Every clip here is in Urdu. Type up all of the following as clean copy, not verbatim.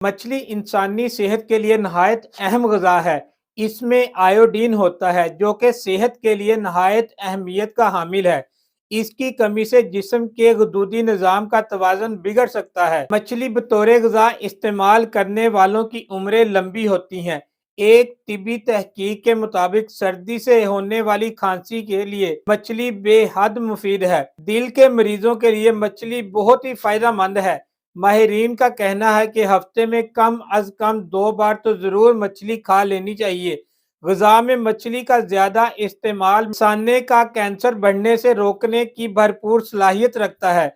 مچھلی انسانی صحت کے لیے نہایت اہم غذا ہے۔ اس میں آیوڈین ہوتا ہے جو کہ صحت کے لیے نہایت اہمیت کا حامل ہے۔ اس کی کمی سے جسم کے غدودی نظام کا توازن بگڑ سکتا ہے۔ مچھلی بطور غذا استعمال کرنے والوں کی عمریں لمبی ہوتی ہیں۔ ایک طبی تحقیق کے مطابق سردی سے ہونے والی کھانسی کے لیے مچھلی بے حد مفید ہے۔ دل کے مریضوں کے لیے مچھلی بہت ہی فائدہ مند ہے۔ ماہرین کا کہنا ہے کہ ہفتے میں کم از کم 2 بار تو ضرور مچھلی کھا لینی چاہیے۔ غذا میں مچھلی کا زیادہ استعمال مثانے کا کینسر بڑھنے سے روکنے کی بھرپور صلاحیت رکھتا ہے۔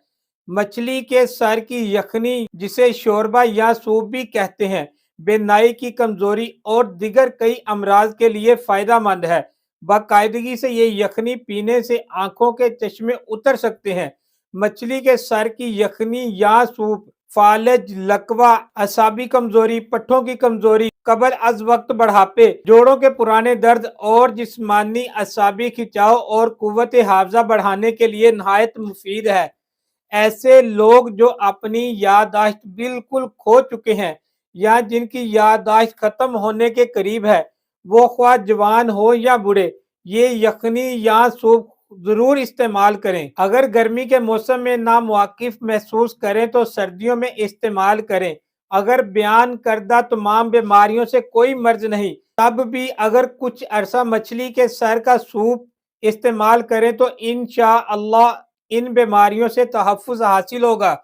مچھلی کے سر کی یخنی، جسے شوربہ یا سوپ بھی کہتے ہیں، بینائی کی کمزوری اور دیگر کئی امراض کے لیے فائدہ مند ہے۔ باقاعدگی سے یہ یخنی پینے سے آنکھوں کے چشمے اتر سکتے ہیں۔ مچھلی کے سر کی یخنی یا سوپ فالج، لکوہ، اعصابی کمزوری، پٹھوں کی کمزوری، قبل از وقت بڑھاپے، جوڑوں کے پرانے درد اور جسمانی اعصابی کھچاؤ اور قوت حافظہ بڑھانے کے لیے نہایت مفید ہے۔ ایسے لوگ جو اپنی یادداشت بالکل کھو چکے ہیں یا جن کی یادداشت ختم ہونے کے قریب ہے، وہ خواہ جوان ہو یا بوڑھے، یہ یخنی یا سوپ ضرور استعمال کریں۔ اگر گرمی کے موسم میں نامواقف محسوس کریں تو سردیوں میں استعمال کریں۔ اگر بیان کردہ تمام بیماریوں سے کوئی مرض نہیں، تب بھی اگر کچھ عرصہ مچھلی کے سر کا سوپ استعمال کریں تو انشاءاللہ ان بیماریوں سے تحفظ حاصل ہوگا۔